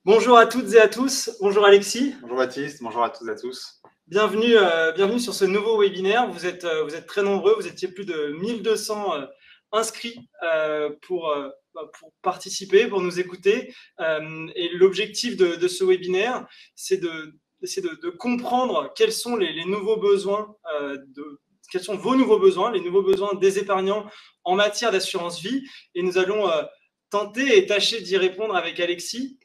Bonjour à toutes et à tous. Bonjour Alexis. Bonjour Baptiste, bonjour à toutes et à tous. Bienvenue sur ce nouveau webinaire. Vous êtes très nombreux. Vous étiez plus de 1200 inscrits pour participer, pour nous écouter. Et l'objectif de ce webinaire, c'est de comprendre quels sont les nouveaux besoins, quels sont vos nouveaux besoins, les nouveaux besoins des épargnants en matière d'assurance vie. Et nous allons tenter et tâcher d'y répondre avec Alexis.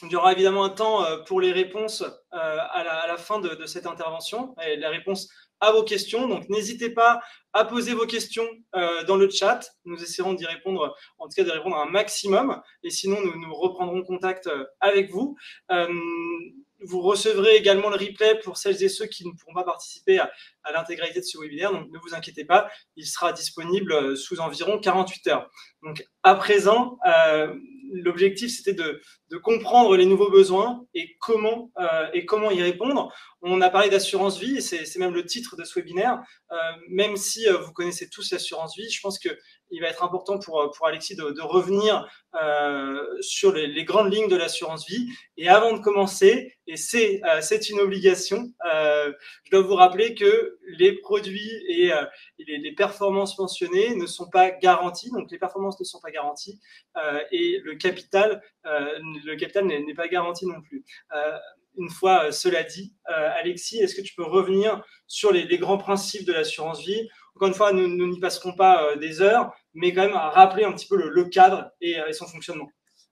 Il y aura évidemment un temps pour les réponses à la fin de cette intervention, et la réponse à vos questions. Donc, n'hésitez pas à poser vos questions dans le chat. Nous essaierons d'y répondre, en tout cas de répondre un maximum. Et sinon, nous reprendrons contact avec vous. Vous recevrez également le replay pour celles et ceux qui ne pourront pas participer à l'intégralité de ce webinaire. Donc, ne vous inquiétez pas, il sera disponible sous environ 48 heures. Donc, à présent, l'objectif, c'était de comprendre les nouveaux besoins et comment y répondre. On a parlé d'assurance vie, et c'est même le titre de ce webinaire. Même si vous connaissez tous l'assurance vie, je pense qu'il va être important pour Alexis de revenir sur les grandes lignes de l'assurance vie. Et avant de commencer, et c'est une obligation, je dois vous rappeler que les produits et les performances mentionnées ne sont pas garanties. Donc, les performances ne sont pas garanties et le capital n'est pas garanti non plus. Une fois cela dit, Alexis, est-ce que tu peux revenir sur les grands principes de l'assurance vie? Encore une fois, nous n'y passerons pas des heures, mais quand même à rappeler un petit peu le cadre et son fonctionnement.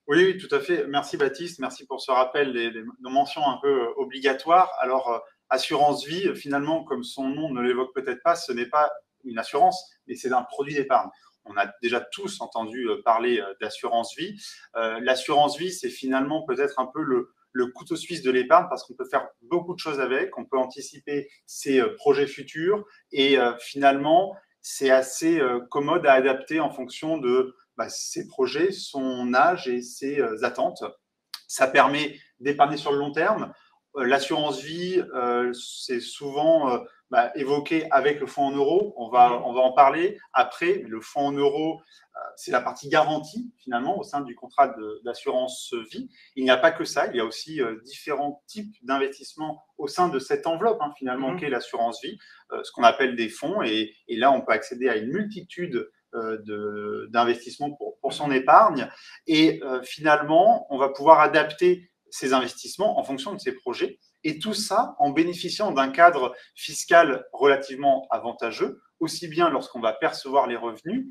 Oui, tout à fait. Merci Baptiste, merci pour ce rappel nos mentions un peu obligatoires. Alors, assurance vie, finalement, comme son nom ne l'évoque peut-être pas, ce n'est pas une assurance, mais c'est un produit d'épargne. On a déjà tous entendu parler d'assurance vie. L'assurance vie, c'est finalement peut-être un peu le couteau suisse de l'épargne parce qu'on peut faire beaucoup de choses avec, on peut anticiper ses projets futurs et finalement, c'est assez commode à adapter en fonction de ses projets, son âge et ses attentes. Ça permet d'épargner sur le long terme. L'assurance vie, c'est souvent évoqué avec le fonds en euros. On va en parler après. Le fonds en euros, c'est la partie garantie finalement au sein du contrat d'assurance vie. Il n'y a pas que ça. Il y a aussi différents types d'investissements au sein de cette enveloppe finalement qu'est l'assurance vie, ce qu'on appelle des fonds. Et là, on peut accéder à une multitude d'investissements pour son épargne. Et finalement, on va pouvoir adapter ces investissements en fonction de ses projets. Et tout ça en bénéficiant d'un cadre fiscal relativement avantageux, aussi bien lorsqu'on va percevoir les revenus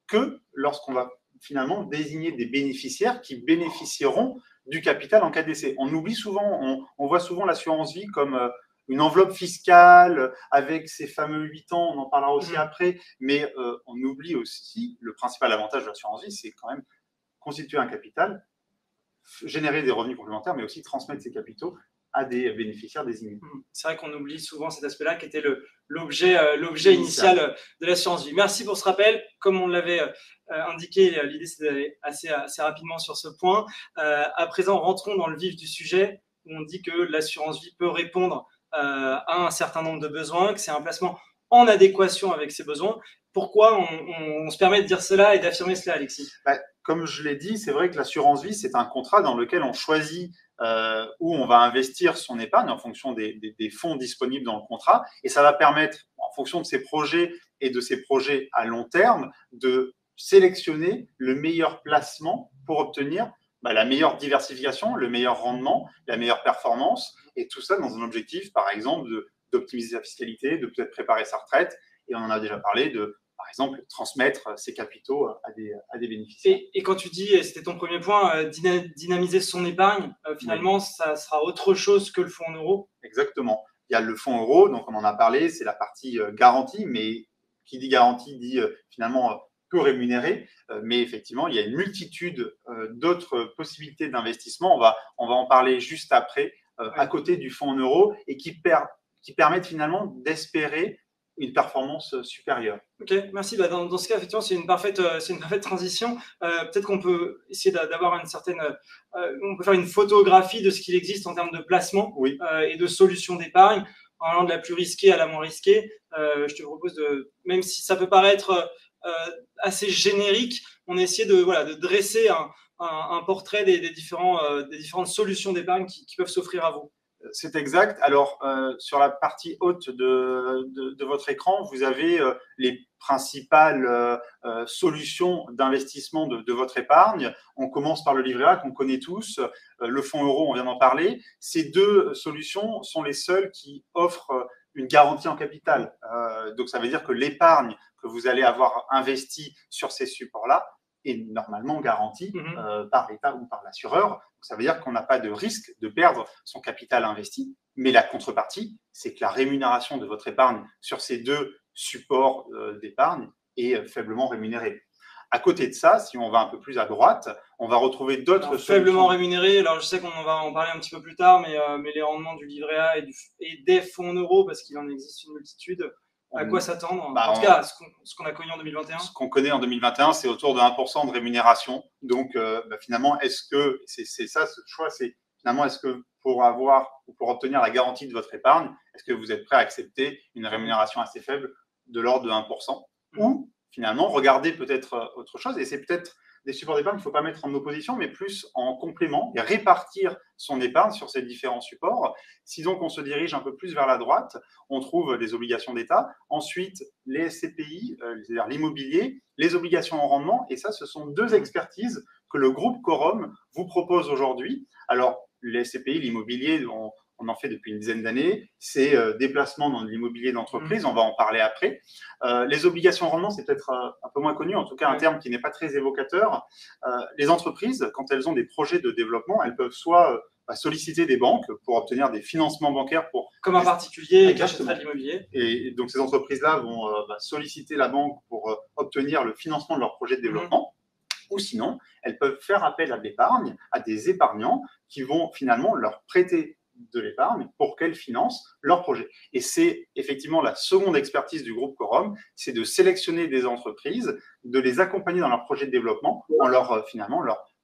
que lorsqu'on va finalement désigner des bénéficiaires qui bénéficieront du capital en cas de décès. On oublie souvent, on voit souvent l'assurance vie comme une enveloppe fiscale avec ces fameux 8 ans, on en parlera aussi après, mais on oublie aussi le principal avantage de l'assurance vie, c'est quand même constituer un capital, générer des revenus complémentaires, mais aussi transmettre ces capitaux à des bénéficiaires désignés. C'est vrai qu'on oublie souvent cet aspect-là qui était l'objet initial de l'assurance vie. Merci pour ce rappel. Comme on l'avait indiqué, l'idée c'est d'aller assez rapidement sur ce point. À présent, rentrons dans le vif du sujet où on dit que l'assurance vie peut répondre à un certain nombre de besoins, que c'est un placement en adéquation avec ses besoins. Pourquoi on se permet de dire cela et d'affirmer cela, Alexis? Comme je l'ai dit, c'est vrai que l'assurance vie, c'est un contrat dans lequel on choisit où on va investir son épargne en fonction des fonds disponibles dans le contrat. Et ça va permettre, en fonction de ses projets et de ses projets à long terme, de sélectionner le meilleur placement pour obtenir la meilleure diversification, le meilleur rendement, la meilleure performance. Et tout ça dans un objectif, par exemple, d'optimiser sa fiscalité, de peut-être préparer sa retraite. Et on en a déjà parlé par exemple, transmettre ses capitaux à des bénéficiaires. Et quand tu dis, c'était ton premier point, dynamiser son épargne, finalement, ça sera autre chose que le fonds en euros? Exactement. Il y a le fonds euro, donc on en a parlé, c'est la partie garantie, mais qui dit garantie dit finalement peu rémunéré, mais effectivement, il y a une multitude d'autres possibilités d'investissement. On va en parler juste après, à côté du fonds en euros, et qui permettent finalement d'espérer une performance supérieure. Ok, merci. Dans ce cas, effectivement, c'est une parfaite transition. Peut-être qu'on peut essayer d'avoir on peut faire une photographie de ce qu'il existe en termes de placement et de solutions d'épargne, en allant de la plus risquée à la moins risquée. Je te propose même si ça peut paraître assez générique, on a essayé de dresser un portrait des différentes solutions d'épargne qui peuvent s'offrir à vous. C'est exact. Alors, sur la partie haute de votre écran, vous avez les principales solutions d'investissement de votre épargne. On commence par le livret A qu'on connaît tous, le fonds euro, on vient d'en parler. Ces deux solutions sont les seules qui offrent une garantie en capital. Donc, ça veut dire que l'épargne que vous allez avoir investie sur ces supports-là est normalement garantie par l'État ou par l'assureur. Ça veut dire qu'on n'a pas de risque de perdre son capital investi, mais la contrepartie, c'est que la rémunération de votre épargne sur ces deux supports d'épargne est faiblement rémunérée. À côté de ça, si on va un peu plus à droite, on va retrouver d'autres solutions. Faiblement rémunérés, alors je sais qu'on va en parler un petit peu plus tard, mais les rendements du livret A et des fonds en euros, parce qu'il en existe une multitude, à quoi s'attendre? En tout cas, ce qu'on a connu en 2021. Ce qu'on connaît en 2021, c'est autour de 1% de rémunération. Donc, finalement, est-ce que c'est ça ce choix? C'est finalement, est-ce que pour avoir ou pour obtenir la garantie de votre épargne, est-ce que vous êtes prêt à accepter une rémunération assez faible de l'ordre de 1%? Ou finalement, regardez peut-être autre chose, et c'est peut-être des supports d'épargne qu'il ne faut pas mettre en opposition, mais plus en complément, et répartir son épargne sur ces différents supports. Si donc on se dirige un peu plus vers la droite, on trouve les obligations d'État, ensuite les SCPI, c'est-à-dire l'immobilier, les obligations en rendement, et ça, ce sont deux expertises que le groupe Quorum vous propose aujourd'hui. Alors, les SCPI, l'immobilier, on en fait depuis une dizaine d'années, c'est des placements dans l'immobilier d'entreprise, on va en parler après. Les obligations en rendement, c'est peut-être un peu moins connu, en tout cas un terme qui n'est pas très évocateur. Les entreprises, quand elles ont des projets de développement, elles peuvent soit solliciter des banques pour obtenir des financements bancaires pour… Comme un particulier qui achèterait de l'immobilier. Et donc ces entreprises-là vont solliciter la banque pour obtenir le financement de leur projet de développement. Ou sinon, elles peuvent faire appel à l'épargne, à des épargnants qui vont finalement leur prêter de l'épargne pour qu'elles financent leur projet. Et c'est effectivement la seconde expertise du groupe Quorum, c'est de sélectionner des entreprises, de les accompagner dans leur projet de développement en leur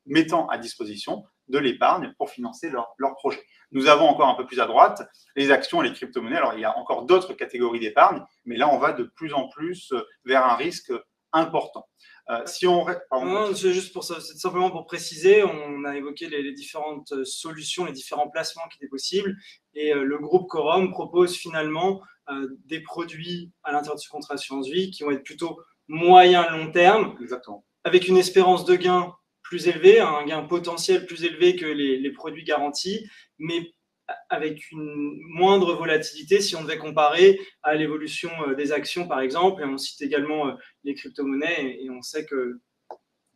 mettant à disposition de l'épargne pour financer leur projet. Nous avons encore un peu plus à droite les actions et les crypto-monnaies. Alors, il y a encore d'autres catégories d'épargne, mais là, on va de plus en plus vers un risque important. Si on… Non, c'est juste pour ça, c'est simplement pour préciser, on a évoqué les différentes solutions, les différents placements qui étaient possibles, et le groupe Quorum propose finalement des produits à l'intérieur de ce contrat assurance vie qui vont être plutôt moyen-long terme, exactement, avec une espérance de gain plus élevée, un gain potentiel plus élevé que les produits garantis, mais avec une moindre volatilité si on devait comparer à l'évolution des actions, par exemple. Et on cite également les crypto-monnaies et on sait que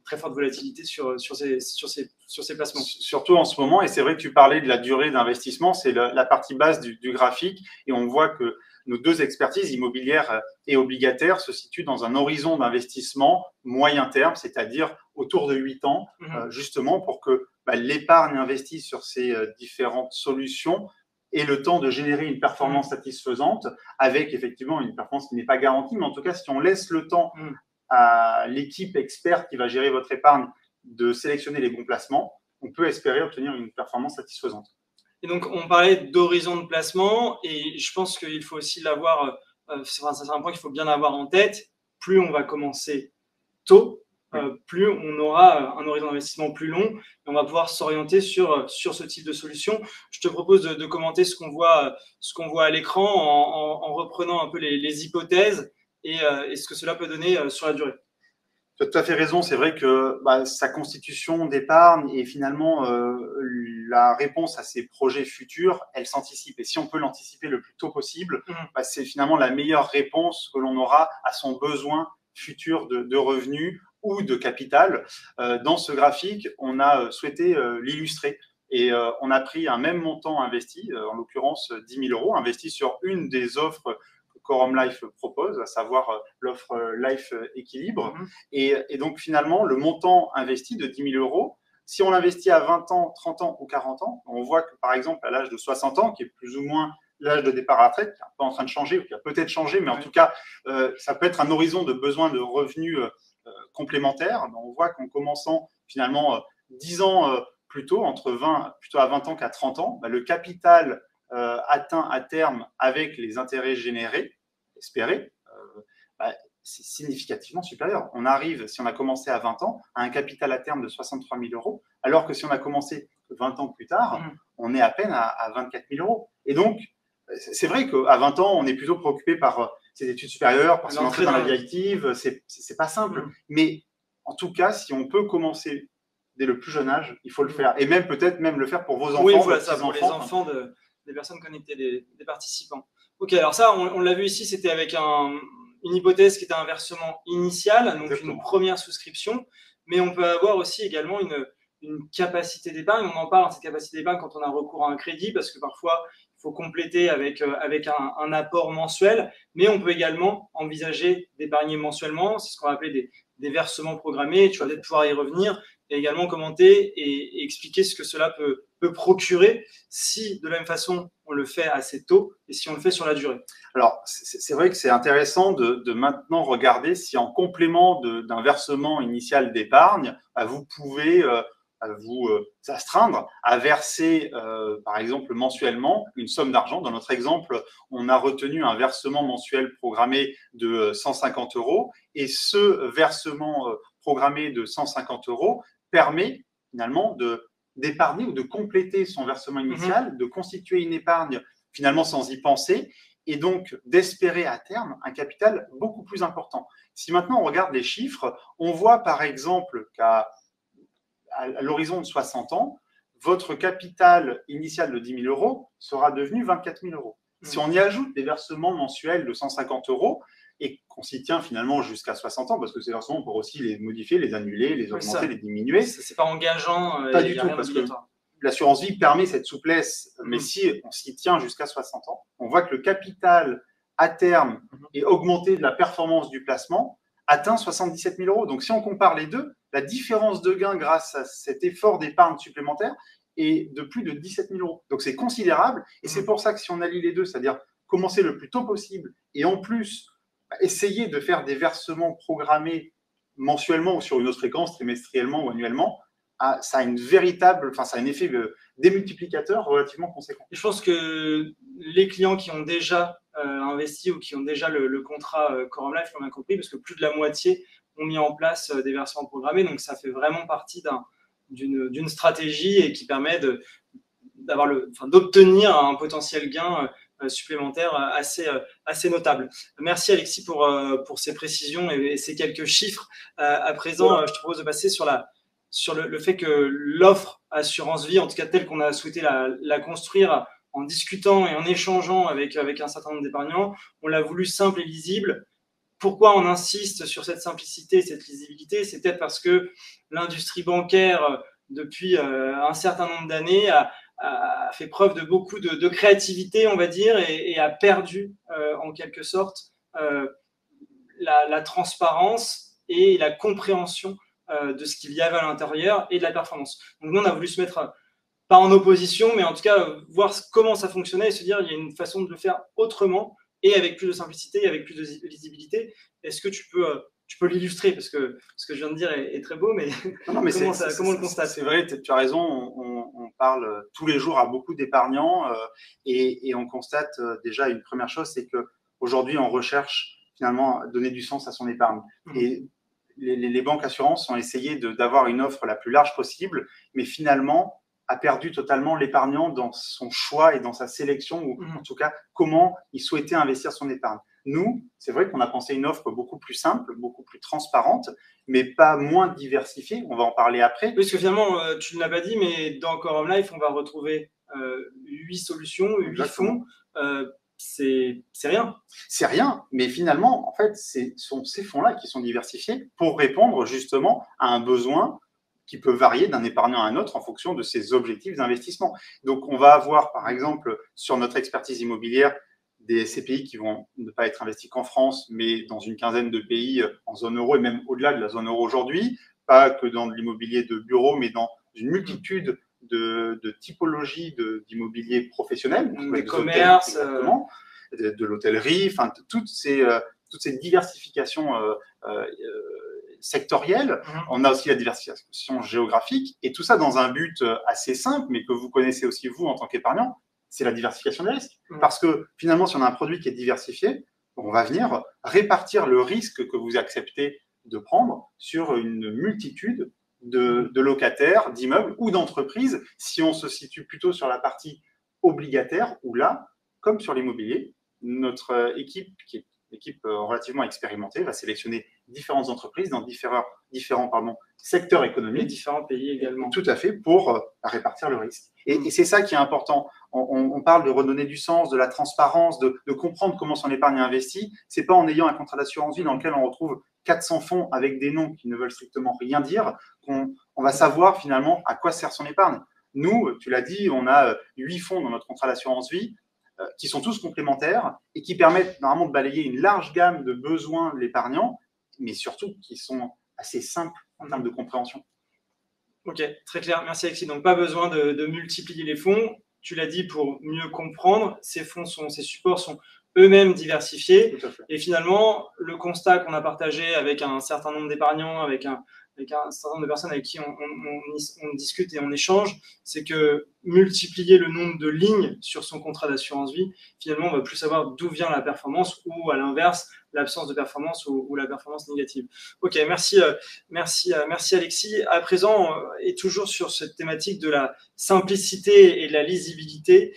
très forte volatilité sur ces placements. Surtout en ce moment, et c'est vrai que tu parlais de la durée d'investissement, c'est la partie basse du graphique, et on voit que nos deux expertises, immobilières et obligataires, se situent dans un horizon d'investissement moyen terme, c'est-à-dire autour de 8 ans, justement pour que l'épargne investie sur ces différentes solutions ait le temps de générer une performance satisfaisante, avec effectivement une performance qui n'est pas garantie, mais en tout cas, si on laisse le temps à l'équipe experte qui va gérer votre épargne de sélectionner les bons placements, on peut espérer obtenir une performance satisfaisante. Et donc, on parlait d'horizon de placement, et je pense qu'il faut aussi l'avoir, c'est un point qu'il faut bien avoir en tête. Plus on va commencer tôt, plus on aura un horizon d'investissement plus long, et on va pouvoir s'orienter sur ce type de solution. Je te propose de commenter ce qu'on voit à l'écran en reprenant un peu les hypothèses et ce que cela peut donner sur la durée. Tu as tout à fait raison, c'est vrai que sa constitution d'épargne et finalement la réponse à ses projets futurs, elle s'anticipe. Et si on peut l'anticiper le plus tôt possible, c'est finalement la meilleure réponse que l'on aura à son besoin futur de revenus ou de capital. Dans ce graphique, on a souhaité l'illustrer. Et on a pris un même montant investi, en l'occurrence 10 000 euros, investi sur une des offres Quorum Life propose, à savoir l'offre Life Équilibre. Et donc, finalement, le montant investi de 10 000 euros, si on l'investit à 20 ans, 30 ans ou 40 ans, on voit que, par exemple, à l'âge de 60 ans, qui est plus ou moins l'âge de départ à la retraite, qui est un peu en train de changer, ou qui a peut-être changé, mais en tout cas, ça peut être un horizon de besoin de revenus complémentaires. On voit qu'en commençant, finalement, 10 ans plus tôt, plutôt à 20 ans qu'à 30 ans, le capital atteint à terme avec les intérêts générés, espérés, c'est significativement supérieur. On arrive, si on a commencé à 20 ans, à un capital à terme de 63 000 euros, alors que si on a commencé 20 ans plus tard, on est à peine à 24 000 euros. Et donc, c'est vrai qu'à 20 ans, on est plutôt préoccupé par ses études supérieures, par son entrée dans la vie active. C'est pas simple. Mais en tout cas, si on peut commencer dès le plus jeune âge, il faut le faire. Et même peut-être même le faire pour vos enfants. Oui, voilà ça, pour les enfants des personnes connectées, des participants. Ok, alors ça, on l'a vu ici, c'était avec une hypothèse qui était un versement initial, donc exactement, une première souscription, mais on peut avoir aussi également une capacité d'épargne. On en parle, cette capacité d'épargne, quand on a recours à un crédit, parce que parfois, il faut compléter avec un apport mensuel, mais on peut également envisager d'épargner mensuellement. C'est ce qu'on va appeler des versements programmés. Tu vas peut-être pouvoir y revenir et également commenter et expliquer ce que cela peut procurer si, de la même façon, on le fait assez tôt et si on le fait sur la durée. Alors, c'est vrai que c'est intéressant de maintenant regarder si en complément d'un versement initial d'épargne, vous pouvez vous astreindre à verser, par exemple, mensuellement une somme d'argent. Dans notre exemple, on a retenu un versement mensuel programmé de 150 euros et ce versement programmé de 150 euros permet finalement d'épargner ou de compléter son versement initial, de constituer une épargne finalement sans y penser et donc d'espérer à terme un capital beaucoup plus important. Si maintenant on regarde les chiffres, on voit par exemple qu'à l'horizon de 60 ans, votre capital initial de 10 000 euros sera devenu 24 000 euros. Si on y ajoute des versements mensuels de 150 euros et qu'on s'y tient finalement jusqu'à 60 ans, parce que ces versements, on peut aussi les modifier, les annuler, les augmenter, les diminuer. C'est pas engageant. Pas du tout, parce que l'assurance vie permet cette souplesse, mais si on s'y tient jusqu'à 60 ans, on voit que le capital à terme est augmenté de la performance du placement, atteint 77 000 euros. Donc si on compare les deux, la différence de gain grâce à cet effort d'épargne supplémentaire est de plus de 17 000 euros. Donc c'est considérable et c'est pour ça que si on allie les deux, c'est-à-dire commencer le plus tôt possible et en plus essayer de faire des versements programmés mensuellement ou sur une autre fréquence, trimestriellement ou annuellement, ça a ça a un effet démultiplicateur relativement conséquent. Je pense que les clients qui ont déjà investi ou qui ont déjà le contrat Quorum Life l'ont bien compris, parce que plus de la moitié ont mis en place des versements programmés, donc ça fait vraiment partie d'une stratégie et qui permet d'obtenir un potentiel gain supplémentaire assez notable. Merci Alexis pour ces précisions et ces quelques chiffres. À présent, je te propose de passer sur le fait que l'offre assurance vie, en tout cas telle qu'on a souhaité la construire en discutant et en échangeant avec un certain nombre d'épargnants, on l'a voulu simple et lisible. Pourquoi on insiste sur cette simplicité, cette lisibilité? C'est peut-être parce que l'industrie bancaire, depuis un certain nombre d'années, a fait preuve de beaucoup de créativité, on va dire, et a perdu en quelque sorte la transparence et la compréhension de ce qu'il y avait à l'intérieur et de la performance. Donc nous, on a voulu se mettre, pas en opposition, mais en tout cas voir comment ça fonctionnait et se dire il y a une façon de le faire autrement et avec plus de simplicité et avec plus de lisibilité. Est-ce que tu peux l'illustrer, parce que ce que je viens de dire est très beau, mais, comment on le constate? C'est vrai, tu as raison, on parle tous les jours à beaucoup d'épargnants et on constate déjà une première chose, c'est qu'aujourd'hui, on recherche finalement à donner du sens à son épargne. Et les banques assurances ont essayé d'avoir une offre la plus large possible, mais finalement a perdu totalement l'épargnant dans son choix et dans sa sélection, ou en tout cas, comment il souhaitait investir son épargne. Nous, c'est vrai qu'on a pensé une offre beaucoup plus simple, beaucoup plus transparente, mais pas moins diversifiée. On va en parler après. Oui, parce que finalement, tu ne l'as pas dit, mais dans Quorum Life, on va retrouver 8 solutions, 8 fonds. C'est rien. C'est rien, mais finalement, en fait, ce sont ces fonds-là qui sont diversifiés pour répondre justement à un besoin qui peut varier d'un épargnant à un autre en fonction de ses objectifs d'investissement. Donc, on va avoir, par exemple, sur notre expertise immobilière, des SCPI qui vont ne pas être investis qu'en France, mais dans une quinzaine de pays en zone euro et même au-delà de la zone euro aujourd'hui, pas que dans de l'immobilier de bureau, mais dans une multitude de typologies d'immobilier professionnel, des commerces, de l'hôtellerie, enfin toutes ces diversifications sectorielles. On a aussi la diversification géographique, et tout ça dans un but assez simple, mais que vous connaissez aussi vous en tant qu'épargnant, c'est la diversification des risques. Parce que finalement, si on a un produit qui est diversifié, on va venir répartir le risque que vous acceptez de prendre sur une multitude de locataires, d'immeubles ou d'entreprises, si on se situe plutôt sur la partie obligataire, où là, comme sur l'immobilier, notre équipe, qui est une équipe relativement expérimentée, va sélectionner différentes entreprises dans différents secteurs économiques. Et différents pays également. Tout à fait, pour répartir le risque. Et c'est ça qui est important. On parle de redonner du sens, de la transparence, de comprendre comment son épargne est investie. C'est pas en ayant un contrat d'assurance vie dans lequel on retrouve 400 fonds avec des noms qui ne veulent strictement rien dire qu'on va savoir finalement à quoi sert son épargne. Nous, tu l'as dit, on a 8 fonds dans notre contrat d'assurance vie qui sont tous complémentaires et qui permettent normalement de balayer une large gamme de besoins de l'épargnant, mais surtout qui sont assez simples en termes de compréhension. Ok, très clair. Merci Alexis. Donc, pas besoin de multiplier les fonds. Tu l'as dit, pour mieux comprendre, ces supports sont eux-mêmes diversifiés. Et finalement, le constat qu'on a partagé avec un certain nombre d'épargnants, avec un certain nombre de personnes avec qui on discute et on échange, c'est que multiplier le nombre de lignes sur son contrat d'assurance vie, finalement, on va plus savoir d'où vient la performance ou, à l'inverse, l'absence de performance ou la performance négative. Ok, merci Alexis. À présent, et toujours sur cette thématique de la simplicité et de la lisibilité,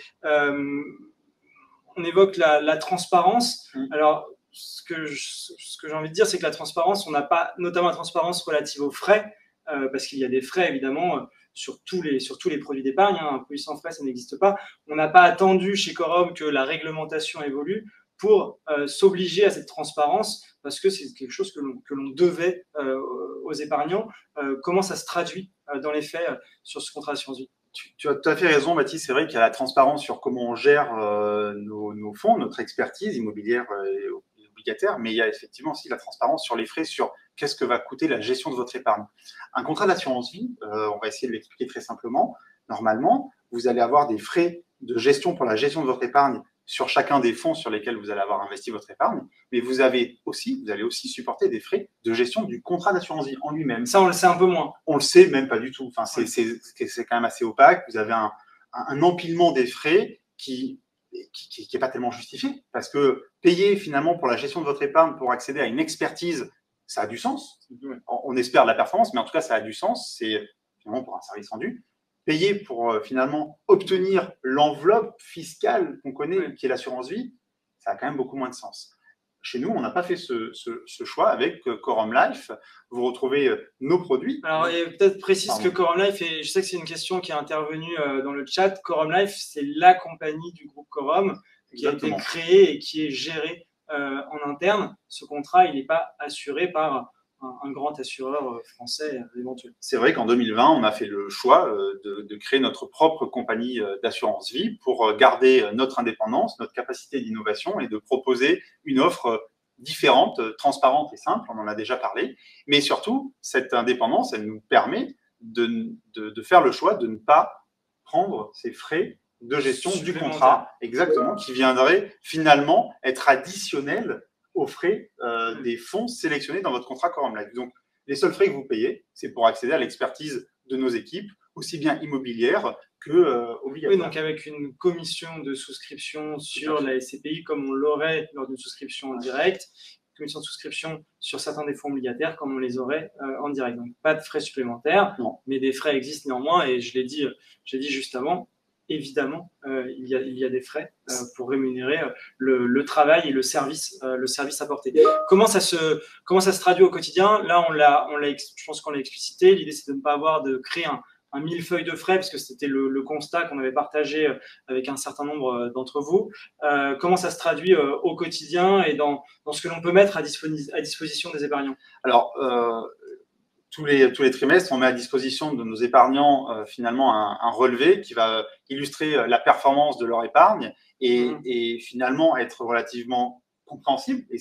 on évoque la transparence. Alors, ce que j'ai envie de dire, c'est que la transparence, on n'a pas notamment la transparence relative aux frais, parce qu'il y a des frais, évidemment, sur tous les produits d'épargne. Un produit sans frais, ça n'existe pas. On n'a pas attendu chez Quorum que la réglementation évolue pour s'obliger à cette transparence, parce que c'est quelque chose que l'on devait aux épargnants. Comment ça se traduit dans les faits sur ce contrat d'assurance vie? Tu as tout à fait raison, Baptiste. C'est vrai qu'il y a la transparence sur comment on gère nos fonds, notre expertise immobilière et obligataire, mais il y a effectivement aussi la transparence sur les frais, sur qu'est-ce que va coûter la gestion de votre épargne. Un contrat d'assurance vie, on va essayer de l'expliquer très simplement. Normalement, vous allez avoir des frais de gestion pour la gestion de votre épargne sur chacun des fonds sur lesquels vous allez avoir investi votre épargne, mais vous allez aussi supporter des frais de gestion du contrat d'assurance vie en lui-même. Ça, on le sait un peu moins. On le sait même pas du tout. Enfin, c'est quand même assez opaque. Vous avez un empilement des frais qui est pas tellement justifié, parce que payer finalement pour la gestion de votre épargne pour accéder à une expertise, ça a du sens. On espère de la performance, mais en tout cas, ça a du sens. C'est finalement pour un service rendu. Payer pour finalement obtenir l'enveloppe fiscale qu'on connaît, qui est l'assurance vie, ça a quand même beaucoup moins de sens. Chez nous, on n'a pas fait ce choix avec Quorum Life. Vous retrouvez nos produits. Alors, peut-être précise que Quorum Life, et je sais que c'est une question qui est intervenue dans le chat, Quorum Life, c'est la compagnie du groupe Quorum qui Exactement. a été créée et qui est gérée en interne. Ce contrat, il n'est pas assuré par un grand assureur français éventuel. C'est vrai qu'en 2020, on a fait le choix de créer notre propre compagnie d'assurance vie pour garder notre indépendance, notre capacité d'innovation et de proposer une offre différente, transparente et simple. On en a déjà parlé. Mais surtout, cette indépendance, elle nous permet de faire le choix de ne pas prendre ces frais de gestion du contrat, exactement, qui viendraient finalement être additionnels aux frais des fonds sélectionnés dans votre contrat Quorum Life. Donc, les seuls frais que vous payez, c'est pour accéder à l'expertise de nos équipes, aussi bien immobilière que obligataire. Oui, donc avec une commission de souscription sur la SCPI, comme on l'aurait lors d'une souscription en direct, une commission de souscription sur certains des fonds obligataires, comme on les aurait en direct. Donc, pas de frais supplémentaires, mais des frais existent néanmoins, et je l'ai dit juste avant, évidemment, il y a des frais pour rémunérer le travail et le service apporté. Comment ça se traduit au quotidien? Là, je pense qu'on l'a explicité. L'idée, c'est de ne pas créer un millefeuille de frais, parce que c'était le constat qu'on avait partagé avec un certain nombre d'entre vous. Comment ça se traduit au quotidien et dans ce que l'on peut mettre à disposition des épargnants? Alors, tous les trimestres, on met à disposition de nos épargnants finalement un relevé qui va illustrer la performance de leur épargne et finalement être relativement compréhensible. Et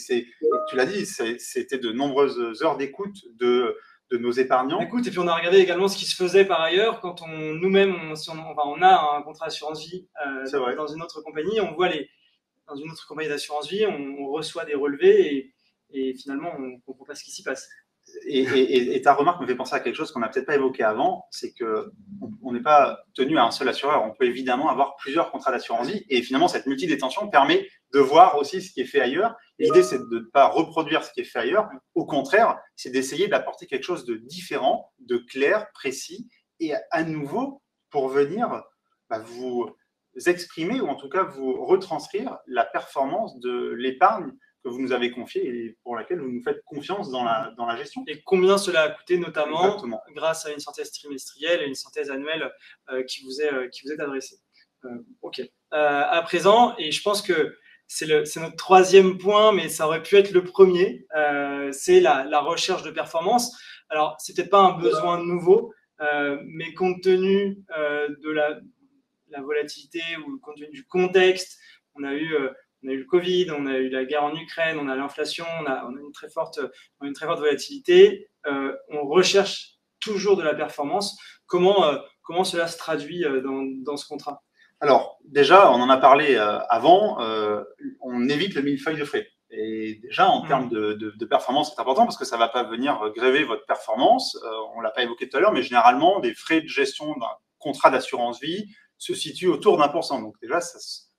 tu l'as dit, c'était de nombreuses heures d'écoute de nos épargnants. Écoute, et puis on a regardé également ce qui se faisait par ailleurs quand nous-mêmes, on a un contrat d'assurance vie dans une autre compagnie, dans une autre compagnie d'assurance vie, on reçoit des relevés et finalement on ne comprend pas ce qui s'y passe. Et ta remarque me fait penser à quelque chose qu'on n'a peut-être pas évoqué avant, c'est qu'on n'est pas tenu à un seul assureur. On peut évidemment avoir plusieurs contrats d'assurance vie et finalement, cette multidétention permet de voir aussi ce qui est fait ailleurs. L'idée, c'est de ne pas reproduire ce qui est fait ailleurs. Au contraire, c'est d'essayer d'apporter quelque chose de différent, de clair, précis et à nouveau pour venir vous exprimer ou en tout cas vous retranscrire la performance de l'épargne que vous nous avez confiée et pour laquelle vous nous faites confiance dans la gestion. Et combien cela a coûté, notamment Exactement. Grâce à une synthèse trimestrielle et une synthèse annuelle qui vous est adressée. Ok. À présent, et je pense que c'est notre troisième point, mais ça aurait pu être le premier, c'est la recherche de performance. Alors, c'est peut-être pas un besoin nouveau, mais compte tenu de la volatilité ou compte tenu du contexte, on a eu le Covid, on a eu la guerre en Ukraine, on a l'inflation, on a une très forte volatilité. On recherche toujours de la performance. Comment cela se traduit dans ce contrat? Alors, déjà, on en a parlé avant, on évite le millefeuille de frais. Et déjà, en termes de performance, c'est important parce que ça ne va pas venir gréver votre performance. On ne l'a pas évoqué tout à l'heure, mais généralement, des frais de gestion d'un contrat d'assurance vie se situent autour d'1%. Donc déjà,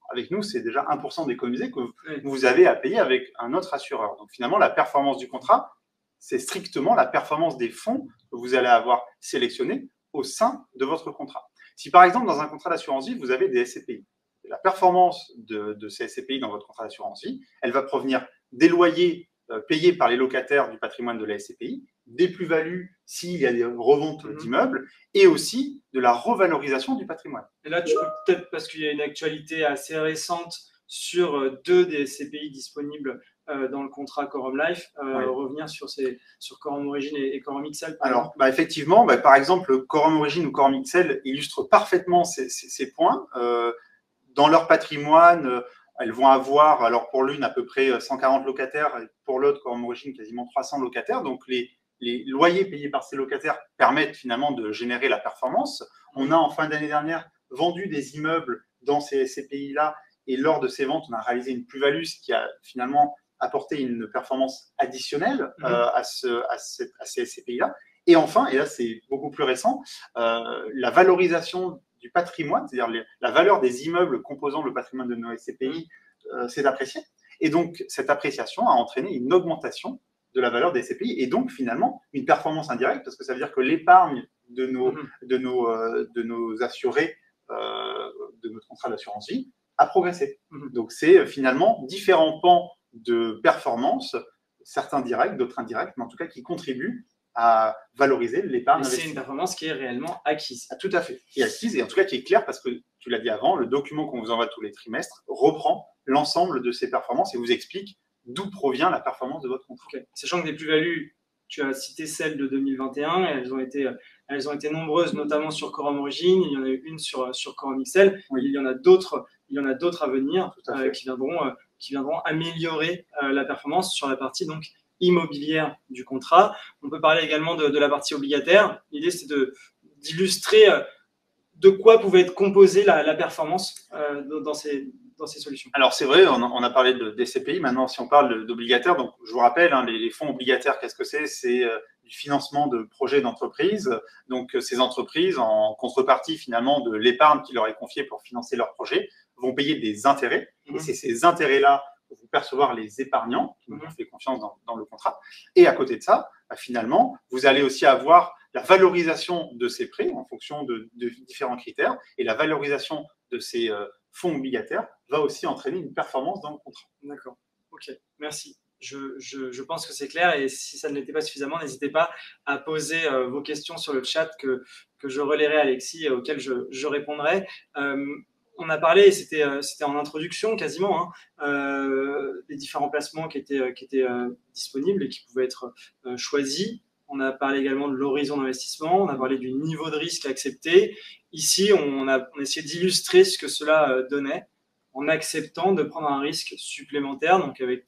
avec nous, c'est déjà 1% d'économisé que vous avez à payer avec un autre assureur. Donc finalement, la performance du contrat, c'est strictement la performance des fonds que vous allez avoir sélectionnés au sein de votre contrat. Si par exemple, dans un contrat d'assurance vie, vous avez des SCPI, la performance de ces SCPI dans votre contrat d'assurance vie, elle va provenir des loyers payés par les locataires du patrimoine de la SCPI, des plus-values s'il y a des reventes d'immeubles, et aussi de la revalorisation du patrimoine. Et là, tu peux peut-être, parce qu'il y a une actualité assez récente sur 2 des SCPI disponibles dans le contrat Quorum Life, revenir sur Quorum Origine et Quorum XL. Alors, effectivement, par exemple, Quorum Origine ou Quorum XL illustrent parfaitement ces points. Dans leur patrimoine, elles vont avoir, alors pour l'une, à peu près 140 locataires, et pour l'autre, Quorum Origine, quasiment 300 locataires. Donc, les loyers payés par ces locataires permettent finalement de générer la performance. On a, en fin d'année dernière, vendu des immeubles dans ces pays-là, et lors de ces ventes, on a réalisé une plus-value, ce qui a finalement apporté une performance additionnelle à ces pays-là. Et enfin, et là c'est beaucoup plus récent, la valorisation du patrimoine, c'est-à-dire la valeur des immeubles composant le patrimoine de nos SCPI s'est appréciée. Et donc, cette appréciation a entraîné une augmentation de la valeur des SCPI et donc finalement une performance indirecte, parce que ça veut dire que l'épargne de nos assurés de notre contrat d'assurance vie a progressé. Donc, c'est finalement différents pans de performance, certains directs, d'autres indirects, mais en tout cas qui contribuent à valoriser l'épargne. C'est une performance qui est réellement acquise. Tout à fait. Qui est acquise et en tout cas qui est claire parce que, tu l'as dit avant, le document qu'on vous envoie tous les trimestres reprend l'ensemble de ces performances et vous explique d'où provient la performance de votre contrat. Okay. Sachant que des plus-values, tu as cité celles de 2021 et elles ont été nombreuses, notamment sur Quorum Origine. Il y en a eu une sur Quorum XL. Oui. Il y en a d'autres à venir qui viendront améliorer la performance sur la partie donc immobilière du contrat. On peut parler également de la partie obligataire. L'idée, c'est d'illustrer de quoi pouvait être composée la performance dans ces solutions. Alors, c'est vrai, on a parlé des CPI. Maintenant, si on parle d'obligataires, donc je vous rappelle, les fonds obligataires, qu'est-ce que c'est? C'est du financement de projets d'entreprise. Donc, ces entreprises, en contrepartie finalement de l'épargne qui leur est confiée pour financer leurs projets, vont payer des intérêts. Et c'est ces intérêts-là que vont percevoir les épargnants qui nous ont fait confiance dans le contrat. Et à côté de ça, finalement, vous allez aussi avoir la valorisation de ces prêts en fonction de différents critères. Et la valorisation de ces fonds obligataires va aussi entraîner une performance dans le contrat. D'accord. OK. Merci. Je pense que c'est clair et si ça ne l'était pas suffisamment, n'hésitez pas à poser vos questions sur le chat que je relayerai à Alexis et auxquelles je répondrai. On a parlé, c'était en introduction quasiment, des différents placements qui étaient disponibles et qui pouvaient être choisis. On a parlé également de l'horizon d'investissement, on a parlé du niveau de risque accepté. Ici, on a essayé d'illustrer ce que cela donnait en acceptant de prendre un risque supplémentaire, donc avec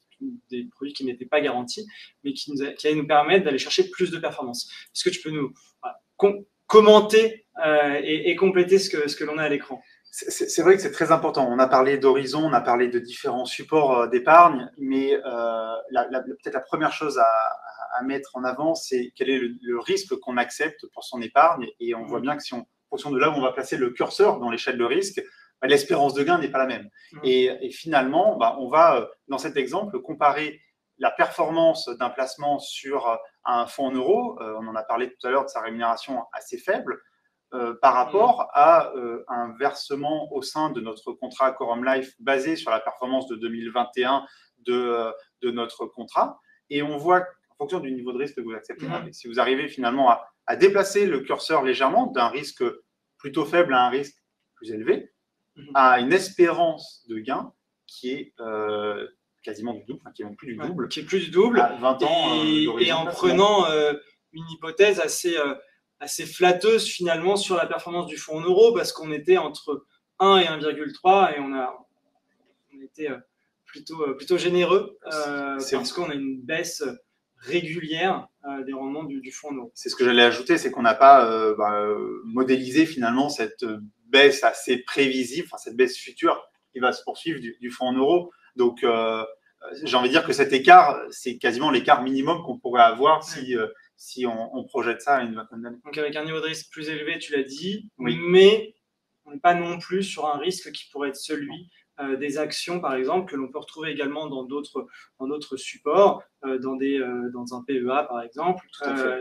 des produits qui n'étaient pas garantis, mais qui allaient nous permettre d'aller chercher plus de performance. Est-ce que tu peux nous commenter et compléter ce que l'on a à l'écran ? C'est vrai que c'est très important. On a parlé d'horizon, on a parlé de différents supports d'épargne, mais peut-être la première chose à mettre en avant, c'est quel est le risque qu'on accepte pour son épargne. Et on voit bien que si en fonction de là où on va placer le curseur dans l'échelle de risque, l'espérance de gain n'est pas la même. Et finalement, on va, dans cet exemple, comparer la performance d'un placement sur un fonds en euros, on en a parlé tout à l'heure de sa rémunération assez faible, par rapport à un versement au sein de notre contrat Quorum Life basé sur la performance de 2021 de notre contrat. Et on voit, en fonction du niveau de risque que vous acceptez, si vous arrivez finalement à déplacer le curseur légèrement d'un risque plutôt faible à un risque plus élevé, à une espérance de gain qui est quasiment du double, qui est même plus du double. Qui est plus du double. À 20 ans et en prenant une hypothèse assez flatteuse finalement sur la performance du fonds en euros, parce qu'on était entre 1 et 1,3 et on était plutôt généreux parce qu'on a une baisse régulière des rendements du fonds en euros. C'est ce que j'allais ajouter, c'est qu'on n'a pas modélisé finalement cette baisse assez prévisible, enfin cette baisse future qui va se poursuivre du fonds en euros. Donc j'ai envie de dire que cet écart, c'est quasiment l'écart minimum qu'on pourrait avoir si on projette ça à une vingtaine d'années. Donc avec un niveau de risque plus élevé, tu l'as dit, mais on n'est pas non plus sur un risque qui pourrait être celui des actions, par exemple, que l'on peut retrouver également dans d'autres supports, dans un PEA, par exemple.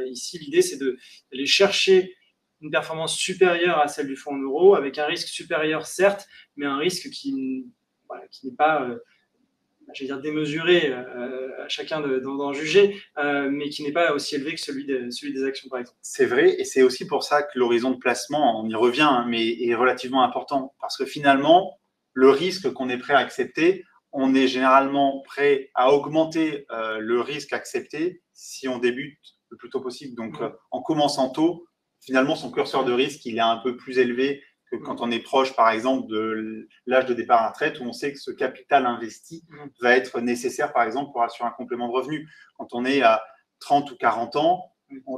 Ici, l'idée, c'est d'aller chercher une performance supérieure à celle du fonds en euros, avec un risque supérieur, certes, mais un risque qui n'est pas... j'allais dire démesuré, à chacun d'en juger, mais qui n'est pas aussi élevé que celui des actions, par exemple. C'est vrai, et c'est aussi pour ça que l'horizon de placement, on y revient, mais est relativement important, parce que finalement, le risque qu'on est prêt à accepter, on est généralement prêt à augmenter le risque accepté si on débute le plus tôt possible. Donc, en commençant tôt, finalement, son curseur de risque, il est un peu plus élevé que quand on est proche, par exemple, de l'âge de départ à la retraite, où on sait que ce capital investi va être nécessaire, par exemple, pour assurer un complément de revenu. Quand on est à 30 ou 40 ans,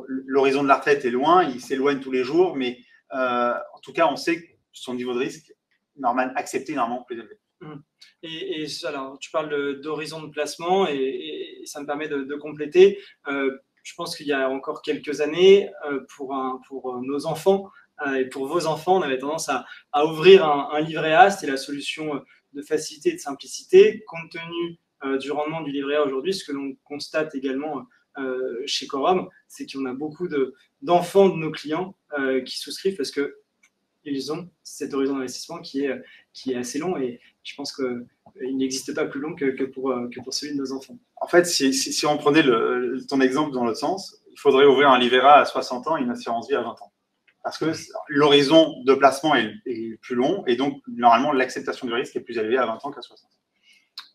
l'horizon de la retraite est loin, il s'éloigne tous les jours, mais en tout cas, on sait que son niveau de risque accepté normalement plus élevé. Et alors, tu parles d'horizon de placement et ça me permet de compléter. Je pense qu'il y a encore quelques années, pour nos enfants, et pour vos enfants, on avait tendance à ouvrir un livret A. C'était la solution de facilité et de simplicité. Compte tenu du rendement du livret A aujourd'hui, ce que l'on constate également chez Quorum, c'est qu'on a beaucoup d'enfants de nos clients qui souscrivent parce qu'ils ont cet horizon d'investissement qui est assez long, et je pense qu'il n'existe pas plus long que pour celui de nos enfants. En fait, si on prenait ton exemple dans l'autre sens, il faudrait ouvrir un livret A à 60 ans et une assurance vie à 20 ans. Parce que l'horizon de placement est plus long, et donc normalement l'acceptation du risque est plus élevée à 20 ans qu'à 60 ans.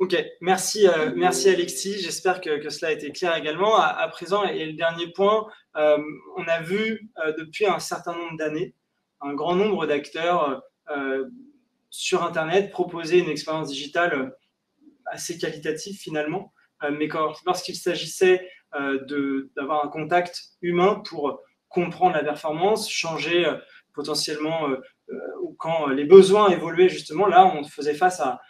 Ok, merci Alexis, j'espère que cela a été clair également. À présent, et le dernier point, on a vu depuis un certain nombre d'années un grand nombre d'acteurs sur Internet proposer une expérience digitale assez qualitative finalement, mais lorsqu'il s'agissait d'avoir un contact humain pour comprendre la performance, changer potentiellement, ou quand les besoins évoluaient justement, là on faisait face à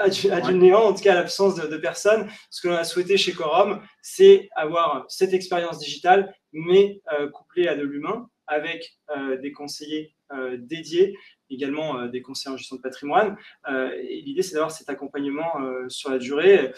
du néant, en tout cas à l'absence de personnes. Ce que l'on a souhaité chez Quorum, c'est avoir cette expérience digitale, mais couplée à de l'humain, avec des conseillers dédiés, également des conseillers en gestion de patrimoine. Et l'idée, c'est d'avoir cet accompagnement sur la durée,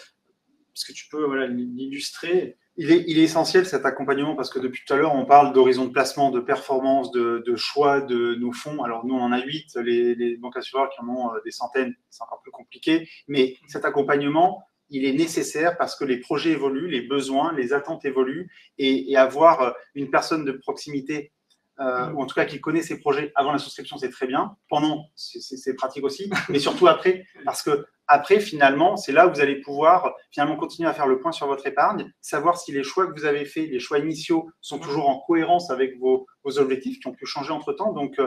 parce que tu peux l'illustrer. Il est essentiel cet accompagnement, parce que depuis tout à l'heure, on parle d'horizon de placement, de performance, de choix de nos fonds. Alors nous, on en a 8, les banques assureurs qui en ont des centaines, c'est encore plus compliqué. Mais cet accompagnement, il est nécessaire parce que les projets évoluent, les besoins, les attentes évoluent, et avoir une personne de proximité, ou en tout cas qui connaît ses projets avant la souscription, c'est très bien. Pendant, c'est pratique aussi, mais surtout après, parce que après, finalement, c'est là où vous allez pouvoir finalement continuer à faire le point sur votre épargne, savoir si les choix que vous avez faits, les choix initiaux, sont toujours en cohérence avec vos objectifs qui ont pu changer entre-temps. Donc,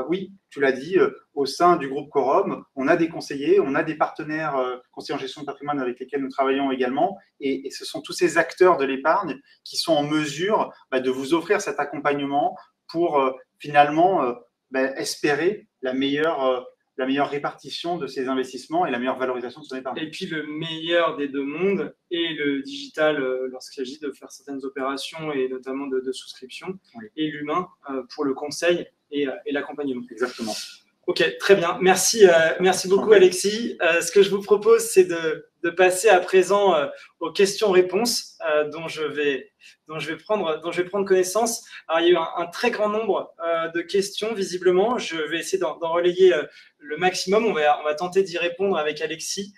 oui, tu l'as dit, au sein du groupe Quorum, on a des conseillers, on a des partenaires conseillers en gestion de patrimoine avec lesquels nous travaillons également, et ce sont tous ces acteurs de l'épargne qui sont en mesure de vous offrir cet accompagnement pour finalement espérer la meilleure répartition de ses investissements et la meilleure valorisation de son épargne. Et puis le meilleur des deux mondes et le digital lorsqu'il s'agit de faire certaines opérations et notamment de souscription, oui. Et l'humain pour le conseil et l'accompagnement. Exactement. Ok, très bien. Merci beaucoup Alexis. Ce que je vous propose, c'est de passer à présent aux questions-réponses dont je vais prendre connaissance. Alors, il y a eu un très grand nombre de questions, visiblement. Je vais essayer d'en relayer le maximum. On va tenter d'y répondre avec Alexis.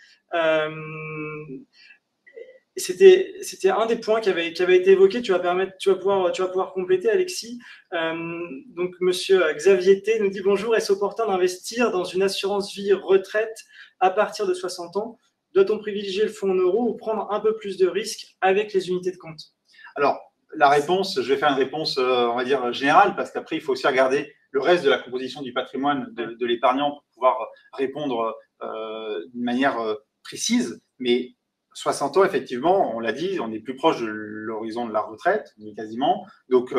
C'était un des points qui avait été évoqué. Tu vas pouvoir compléter, Alexis. Donc, monsieur Xavier T nous dit bonjour. Est-ce opportun d'investir dans une assurance vie retraite à partir de 60 ans? Doit-on privilégier le fonds en euros ou prendre un peu plus de risques avec les unités de compte? Alors, la réponse, je vais faire une réponse, on va dire, générale, parce qu'après, il faut aussi regarder le reste de la composition du patrimoine de l'épargnant pour pouvoir répondre d'une manière précise. Mais 60 ans, effectivement, on l'a dit, on est plus proche de l'horizon de la retraite, on y est quasiment. Donc,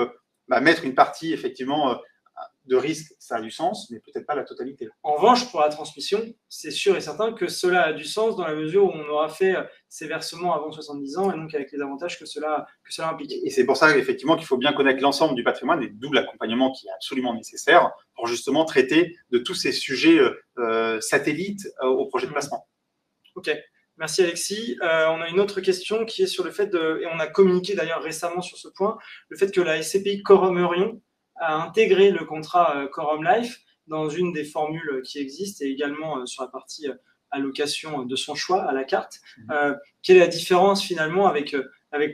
mettre une partie, effectivement, de risque, ça a du sens, mais peut-être pas la totalité. En revanche, pour la transmission, c'est sûr et certain que cela a du sens dans la mesure où on aura fait ces versements avant 70 ans et donc avec les avantages que cela implique. Et c'est pour ça, effectivement, qu'il faut bien connaître l'ensemble du patrimoine et d'où l'accompagnement qui est absolument nécessaire pour justement traiter de tous ces sujets satellites au projet de placement. Ok. Merci Alexis. On a une autre question qui est sur le fait et on a communiqué d'ailleurs récemment sur ce point, le fait que la SCPI Corum Eurion a intégré le contrat Corum Life dans une des formules qui existent et également sur la partie allocation de son choix à la carte. Quelle est la différence finalement avec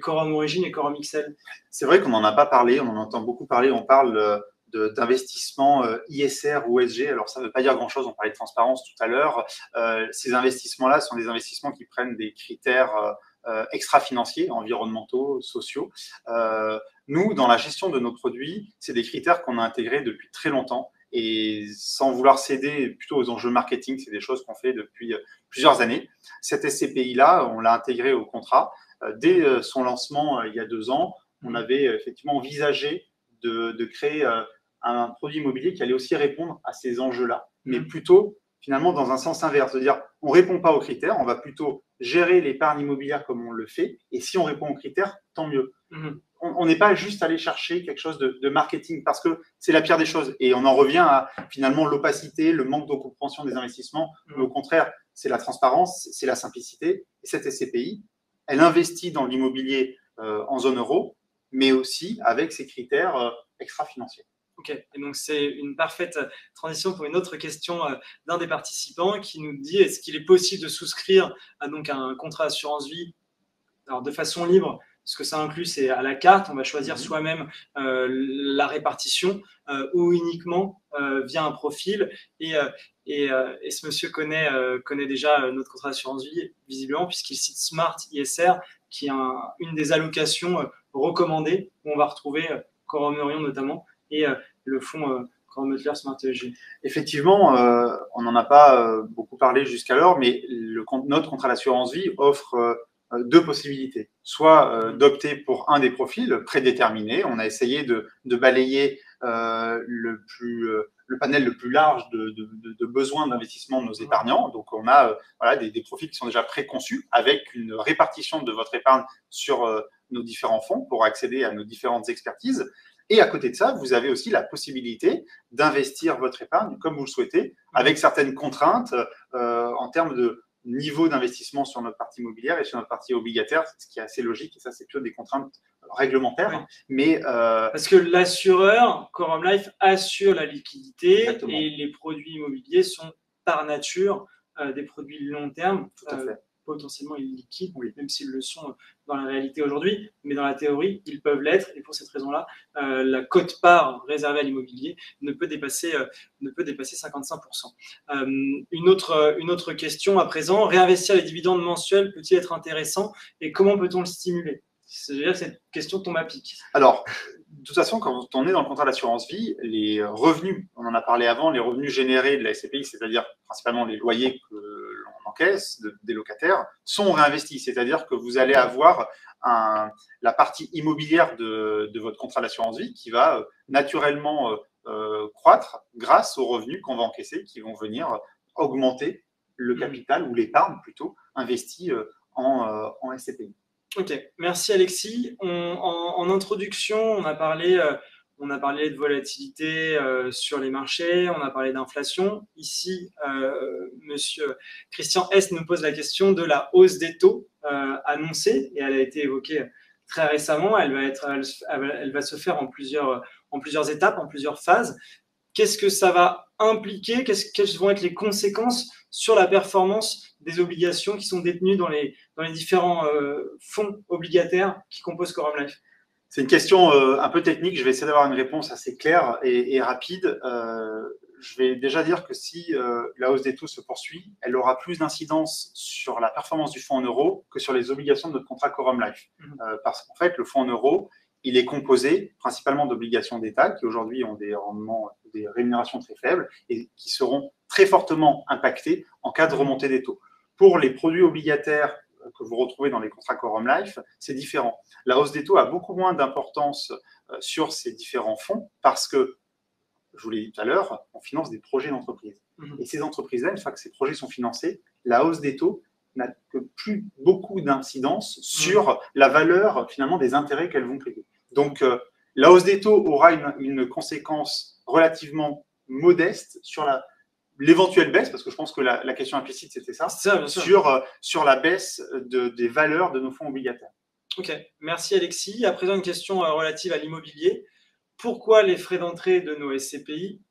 Corum Origine et Corum XL? C'est vrai qu'on n'en a pas parlé, on en entend beaucoup parler, on parle d'investissement ISR ou ESG. Alors, ça ne veut pas dire grand-chose, on parlait de transparence tout à l'heure. Ces investissements-là sont des investissements qui prennent des critères extra-financiers, environnementaux, sociaux. Nous, dans la gestion de nos produits, c'est des critères qu'on a intégrés depuis très longtemps et sans vouloir céder plutôt aux enjeux marketing, c'est des choses qu'on fait depuis plusieurs années. Cette SCPI-là, on l'a intégrée au contrat. Dès son lancement, il y a 2 ans, on avait effectivement envisagé de créer un produit immobilier qui allait aussi répondre à ces enjeux-là, mais plutôt finalement dans un sens inverse, de dire on ne répond pas aux critères, on va plutôt gérer l'épargne immobilière comme on le fait, et si on répond aux critères, tant mieux. On n'est pas juste allé chercher quelque chose de marketing, parce que c'est la pire des choses, et on en revient à finalement l'opacité, le manque de compréhension des investissements, mais au contraire, c'est la transparence, c'est la simplicité, et cette SCPI, elle investit dans l'immobilier en zone euro, mais aussi avec ces critères extra-financiers. Ok, et donc c'est une parfaite transition pour une autre question d'un des participants qui nous dit est-ce qu'il est possible de souscrire à un contrat assurance vie de façon libre? Ce que ça inclut, c'est à la carte, on va choisir soi-même la répartition ou uniquement via un profil. Et ce monsieur connaît déjà notre contrat assurance vie, visiblement, puisqu'il cite Smart ISR, qui est une des allocations recommandées, où on va retrouver Corum Eurion notamment, et le fonds Corum Eutler Smart ESG. Effectivement, on n'en a pas beaucoup parlé jusqu'alors, mais notre contrat d'assurance vie offre 2 possibilités. Soit d'opter pour un des profils prédéterminés. On a essayé de balayer le panel le plus large de besoins d'investissement de nos épargnants. Donc, on a des profils qui sont déjà préconçus avec une répartition de votre épargne sur nos différents fonds pour accéder à nos différentes expertises. Et à côté de ça, vous avez aussi la possibilité d'investir votre épargne comme vous le souhaitez, avec certaines contraintes en termes de niveau d'investissement sur notre partie immobilière et sur notre partie obligataire, ce qui est assez logique, et ça, c'est plutôt des contraintes réglementaires. Oui. Mais, parce que l'assureur, Corum Life, assure la liquidité. Exactement. Et les produits immobiliers sont par nature des produits long terme. Tout à fait. Potentiellement illiquides, même s'ils le sont dans la réalité aujourd'hui, mais dans la théorie, ils peuvent l'être, et pour cette raison-là, la quote-part réservée à l'immobilier ne peut dépasser 55%. Une autre question à présent, réinvestir les dividendes mensuels peut-il être intéressant, et comment peut-on le stimuler? C'est-à-dire que cette question tombe à pic. Alors, de toute façon, quand on est dans le contrat d'assurance vie, les revenus, on en a parlé avant, les revenus générés de la SCPI, c'est-à-dire principalement les loyers que l'on encaisse des locataires, sont réinvestis. C'est-à-dire que vous allez avoir la partie immobilière de votre contrat d'assurance vie qui va naturellement croître grâce aux revenus qu'on va encaisser qui vont venir augmenter le capital ou l'épargne plutôt investie en SCPI. Ok, merci Alexis. En introduction, on a parlé de volatilité sur les marchés, on a parlé d'inflation. Ici, Monsieur Christian S nous pose la question de la hausse des taux annoncée, et elle a été évoquée très récemment. Elle va se faire en plusieurs étapes, en plusieurs phases. Qu'est-ce que ça va impliquer? Quelles vont être les conséquences sur la performance des obligations qui sont détenues dans les différents fonds obligataires qui composent Quorum Life? C'est une question un peu technique. Je vais essayer d'avoir une réponse assez claire et rapide. Je vais déjà dire que si la hausse des taux se poursuit, elle aura plus d'incidence sur la performance du fonds en euros que sur les obligations de notre contrat Quorum Life. Parce qu'en fait, le fonds en euros, il est composé principalement d'obligations d'État qui aujourd'hui ont des rendements, des rémunérations très faibles et qui seront très fortement impactées en cas de remontée des taux. Pour les produits obligataires que vous retrouvez dans les contrats Quorum Life, c'est différent. La hausse des taux a beaucoup moins d'importance sur ces différents fonds parce que, je vous l'ai dit tout à l'heure, on finance des projets d'entreprise. Et ces entreprises-là, une fois que ces projets sont financés, la hausse des taux n'a que plus beaucoup d'incidence sur la valeur finalement des intérêts qu'elles vont payer. Donc, la hausse des taux aura une conséquence relativement modeste sur l'éventuelle baisse, parce que je pense que la question implicite, c'était ça, sur la baisse des valeurs de nos fonds obligataires. Ok, merci Alexis. À présent, une question relative à l'immobilier. Pourquoi les frais d'entrée de nos SCPI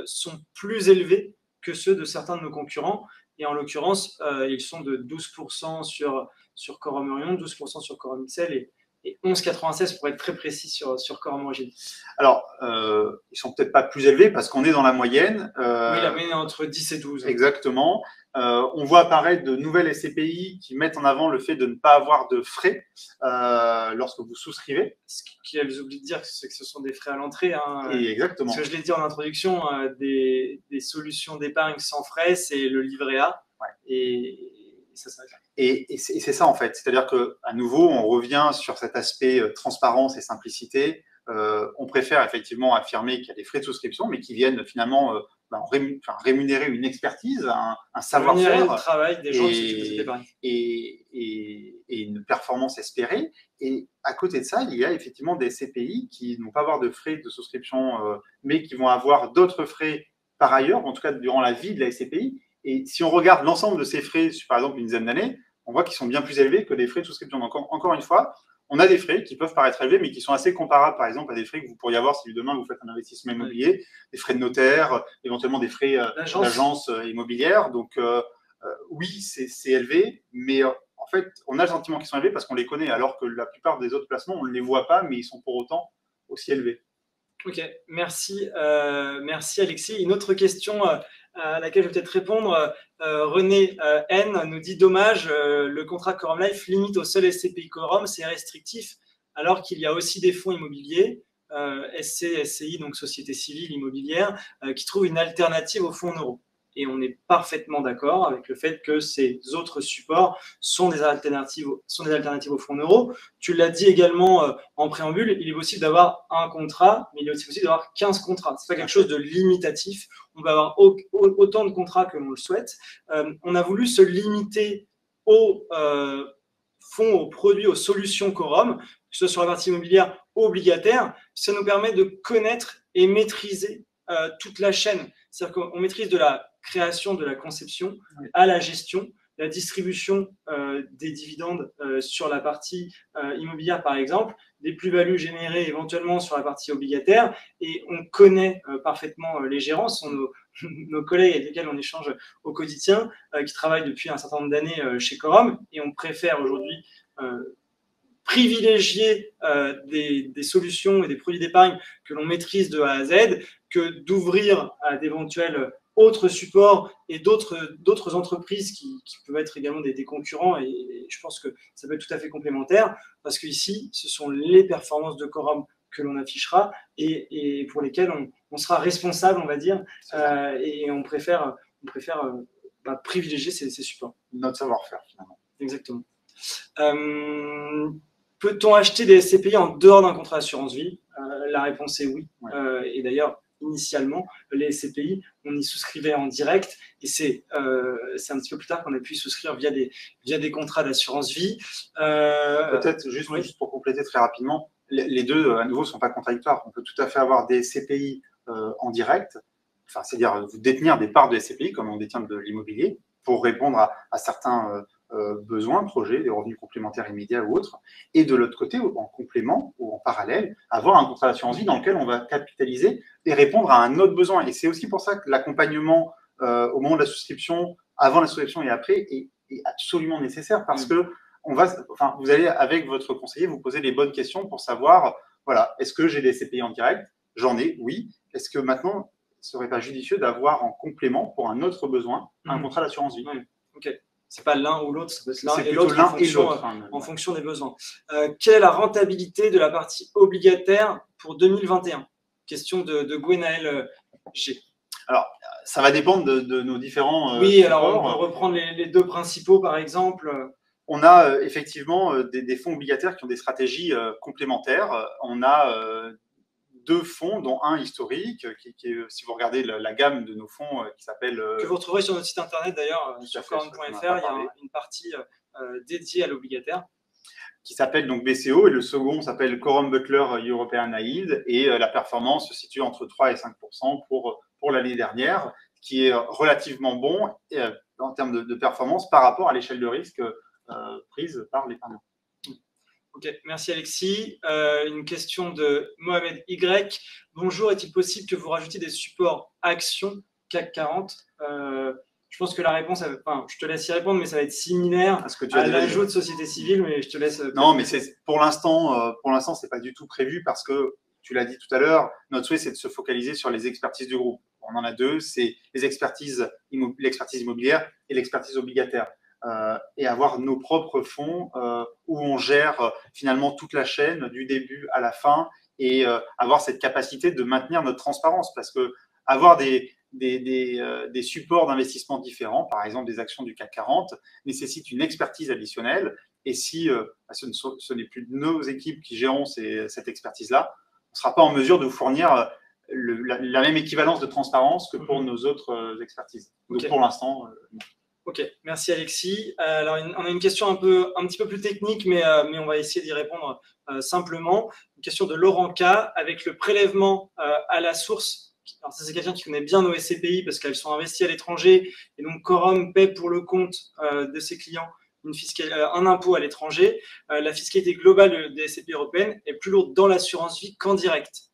sont plus élevés que ceux de certains de nos concurrents? Et en l'occurrence, ils sont de 12% sur Quorum Orion, 12% sur Quorum XL et 11,96 pour être très précis sur Quorum Origine. Alors, ils sont peut-être pas plus élevés parce qu'on est dans la moyenne. Oui, la moyenne est entre 10 et 12. Exactement. On voit apparaître de nouvelles SCPI qui mettent en avant le fait de ne pas avoir de frais lorsque vous souscrivez. Ce qu'elles oublient de dire, c'est que ce sont des frais à l'entrée. Hein. Et exactement. Parce que je l'ai dit en introduction, des solutions d'épargne sans frais, c'est le livret A. Ouais. Et ça s'arrête là. Et c'est ça en fait. C'est-à-dire qu'à nouveau, on revient sur cet aspect transparence et simplicité. On préfère effectivement affirmer qu'il y a des frais de souscription, mais qui viennent finalement rémunérer une expertise, un savoir-faire, le travail des gens qui s'occupent d'épargne et une performance espérée. Et à côté de ça, il y a effectivement des SCPI qui ne vont pas avoir de frais de souscription, mais qui vont avoir d'autres frais par ailleurs, en tout cas durant la vie de la SCPI. Et si on regarde l'ensemble de ces frais sur, par exemple, une dizaine d'années, on voit qu'ils sont bien plus élevés que les frais de souscription. Donc, encore une fois, on a des frais qui peuvent paraître élevés, mais qui sont assez comparables, par exemple, à des frais que vous pourriez avoir si demain vous faites un investissement immobilier, des frais de notaire, éventuellement des frais d'agence immobilière. Donc, oui, c'est élevé, mais en fait, on a le sentiment qu'ils sont élevés parce qu'on les connaît, alors que la plupart des autres placements, on ne les voit pas, mais ils sont pour autant aussi élevés. Ok, merci Alexis. Une autre question à laquelle je vais peut-être répondre. René N nous dit dommage, le contrat Quorum Life limite au seul SCPI Quorum, c'est restrictif, alors qu'il y a aussi des fonds immobiliers, SC, SCI, donc Société Civile Immobilière, qui trouvent une alternative aux fonds en euros. Et on est parfaitement d'accord avec le fait que ces autres supports sont des alternatives aux fonds en euros. Tu l'as dit également en préambule, il est possible d'avoir un contrat, mais il est aussi possible d'avoir 15 contrats. Ce n'est pas quelque chose de limitatif. On va avoir autant de contrats que l'on le souhaite. On a voulu se limiter aux fonds, aux produits, aux solutions Quorum, que ce soit sur la partie immobilière ou obligataire. Ça nous permet de connaître et maîtriser toute la chaîne. C'est-à-dire qu'on maîtrise de la création, de la conception à la gestion, la distribution des dividendes sur la partie immobilière, par exemple, des plus-values générées éventuellement sur la partie obligataire, et on connaît parfaitement les gérants, ce sont nos collègues avec lesquels on échange au quotidien, qui travaillent depuis un certain nombre d'années chez Quorum, et on préfère aujourd'hui privilégier des solutions et des produits d'épargne que l'on maîtrise de A à Z que d'ouvrir à d'éventuels autres supports et d'autres entreprises qui peuvent être également des concurrents, et je pense que ça peut être tout à fait complémentaire parce qu'ici, ce sont les performances de Quorum que l'on affichera et pour lesquelles on sera responsable, on va dire, et on préfère privilégier ces supports. Notre savoir-faire, finalement. Exactement. Peut-on acheter des SCPI en dehors d'un contrat d'assurance vie? La réponse est oui. Et d'ailleurs, initialement, les SCPI, on y souscrivait en direct, et c'est un petit peu plus tard qu'on a pu y souscrire via des contrats d'assurance vie. Peut-être juste pour compléter très rapidement, les deux, à nouveau, ne sont pas contradictoires. On peut tout à fait avoir des SCPI en direct, enfin, c'est-à-dire vous détenir des parts de SCPI comme on détient de l'immobilier, pour répondre à certains besoins, projets, des revenus complémentaires immédiats ou autres, et de l'autre côté, en complément ou en parallèle, avoir un contrat d'assurance vie dans lequel on va capitaliser et répondre à un autre besoin. Et c'est aussi pour ça que l'accompagnement au moment de la souscription, avant la souscription et après, est absolument nécessaire, parce que vous allez, avec votre conseiller, vous poser les bonnes questions pour savoir, voilà, est-ce que j'ai des SCPI en direct? J'en ai, oui. Est-ce que maintenant, ce ne serait pas judicieux d'avoir en complément, pour un autre besoin, un contrat d'assurance vie? Ok. C'est pas l'un ou l'autre, ça peut être l'un et l'autre en fonction des besoins. Quelle est la rentabilité de la partie obligataire pour 2021? Question de Gwenaël G. Alors, ça va dépendre de nos différents oui, alors on va reprendre les deux principaux, par exemple. On a effectivement des fonds obligataires qui ont des stratégies complémentaires. On a deux fonds, dont un historique, qui est, si vous regardez la gamme de nos fonds, qui s'appelle… que vous retrouverez sur notre site internet d'ailleurs, sur corum.fr, il y a une partie dédiée à l'obligataire. Qui s'appelle donc BCO, et le second s'appelle Corum Butler European High Yield, et la performance se situe entre 3 et 5% pour l'année dernière, qui est relativement bon en termes de performance par rapport à l'échelle de risque prise par l'épargnant. Ok, merci Alexis. Une question de Mohamed Y. Bonjour, est-il possible que vous rajoutiez des supports actions CAC 40 ? Je pense que la réponse, je te laisse y répondre, mais ça va être similaire à l'ajout de société civile, mais je te laisse. Non, mais pour l'instant, c'est pas du tout prévu, parce que tu l'as dit tout à l'heure, notre souhait, c'est de se focaliser sur les expertises du groupe. On en a deux, c'est l'expertise immobilière et l'expertise obligataire. Et avoir nos propres fonds où on gère finalement toute la chaîne du début à la fin, et avoir cette capacité de maintenir notre transparence, parce que avoir des supports d'investissement différents, par exemple des actions du CAC 40, nécessite une expertise additionnelle, et si ce n'est plus nos équipes qui gérons cette expertise-là, on ne sera pas en mesure de vous fournir la même équivalence de transparence que pour nos autres expertises. Donc pour l'instant, non. Ok, merci Alexis. Alors, on a une question un petit peu plus technique, mais on va essayer d'y répondre simplement. Une question de Laurent K. Avec le prélèvement à la source. Alors, ça, c'est quelqu'un qui connaît bien nos SCPI parce qu'elles sont investies à l'étranger, et donc Corum paie pour le compte de ses clients un impôt à l'étranger. La fiscalité globale des SCPI européennes est plus lourde dans l'assurance vie qu'en direct.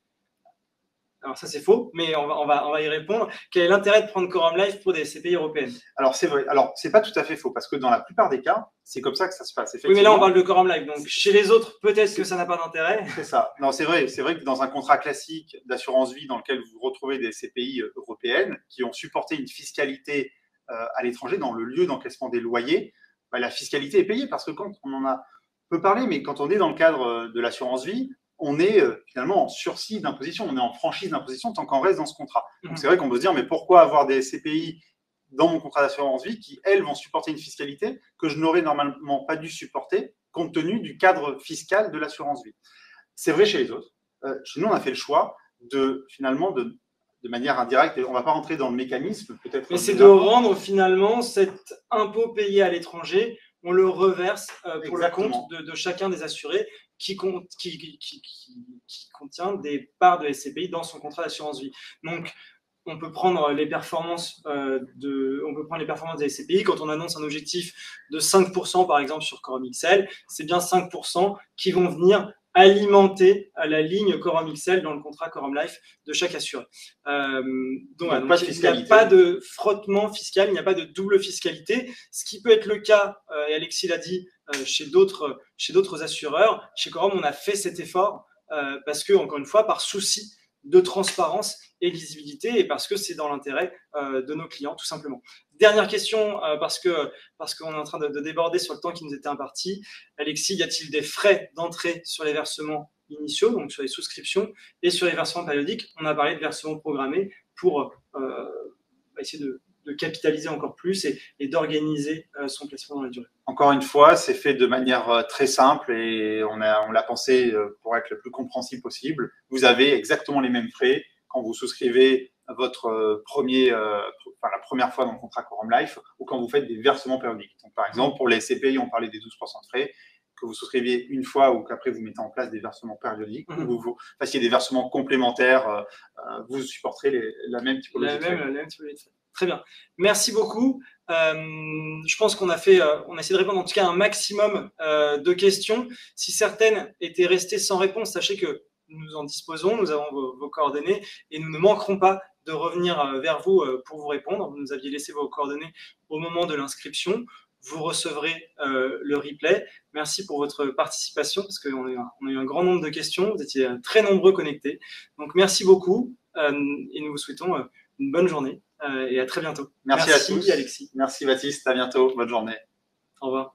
Alors ça c'est faux, mais on va y répondre. Quel est l'intérêt de prendre Corum Life pour des SCPI européennes? Alors c'est vrai. Alors c'est pas tout à fait faux, parce que dans la plupart des cas, c'est comme ça que ça se passe. Oui, mais là on parle de Corum Life, donc chez les autres peut-être que ça n'a pas d'intérêt. C'est ça. Non, c'est vrai que dans un contrat classique d'assurance vie dans lequel vous retrouvez des SCPI européennes qui ont supporté une fiscalité à l'étranger dans le lieu d'encaissement des loyers, la fiscalité est payée, parce que quand on en a peu parlé, mais quand on est dans le cadre de l'assurance vie, on est finalement en sursis d'imposition, on est en franchise d'imposition tant qu'on reste dans ce contrat. Donc c'est vrai qu'on peut se dire, mais pourquoi avoir des SCPI dans mon contrat d'assurance vie qui, elles, vont supporter une fiscalité que je n'aurais normalement pas dû supporter compte tenu du cadre fiscal de l'assurance vie? C'est vrai chez les autres. Chez nous, on a fait le choix finalement de manière indirecte, et on ne va pas rentrer dans le mécanisme peut-être. Mais c'est de rendre finalement cet impôt payé à l'étranger, on le reverse pour le compte de chacun des assurés qui contient des parts de SCPI dans son contrat d'assurance vie. Donc, on peut prendre les performances des SCPI. Quand on annonce un objectif de 5% par exemple sur Corum XL, c'est bien 5% qui vont venir alimenter la ligne Corum XL dans le contrat Corum Life de chaque assuré. Donc il n'y a pas de frottement fiscal, il n'y a pas de double fiscalité, ce qui peut être le cas, et Alexis l'a dit, chez d'autres assureurs. Chez Corum, on a fait cet effort parce que, encore une fois, par souci de transparence et de lisibilité, et parce que c'est dans l'intérêt de nos clients, tout simplement. Dernière question, parce qu'on est en train de déborder sur le temps qui nous était imparti. Alexis, y a-t-il des frais d'entrée sur les versements initiaux, donc sur les souscriptions, et sur les versements périodiques? On a parlé de versements programmés pour essayer de capitaliser encore plus et d'organiser son placement dans la durée. Encore une fois, c'est fait de manière très simple, et on l'a pensé pour être le plus compréhensible possible. Vous avez exactement les mêmes frais quand vous souscrivez votre la première fois dans le contrat Quorum Life ou quand vous faites des versements périodiques. Donc, par exemple, pour les SCPI, on parlait des 12% de frais, que vous souscriviez une fois ou qu'après vous mettez en place des versements périodiques ou vous fassiez des versements complémentaires, vous supporterez la même typologie de frais. La même typologie de frais. Très bien. Merci beaucoup. Je pense qu'on a essayé de répondre en tout cas à un maximum de questions. Si certaines étaient restées sans réponse, sachez que nous en disposons, nous avons vos coordonnées et nous ne manquerons pas de revenir vers vous pour vous répondre. Vous nous aviez laissé vos coordonnées au moment de l'inscription. Vous recevrez le replay. Merci pour votre participation parce qu'on a eu un grand nombre de questions. Vous étiez très nombreux connectés. Donc, merci beaucoup et nous vous souhaitons une bonne journée et à très bientôt. Merci à tous. Alexis. Merci Baptiste. À bientôt. Bonne journée. Au revoir.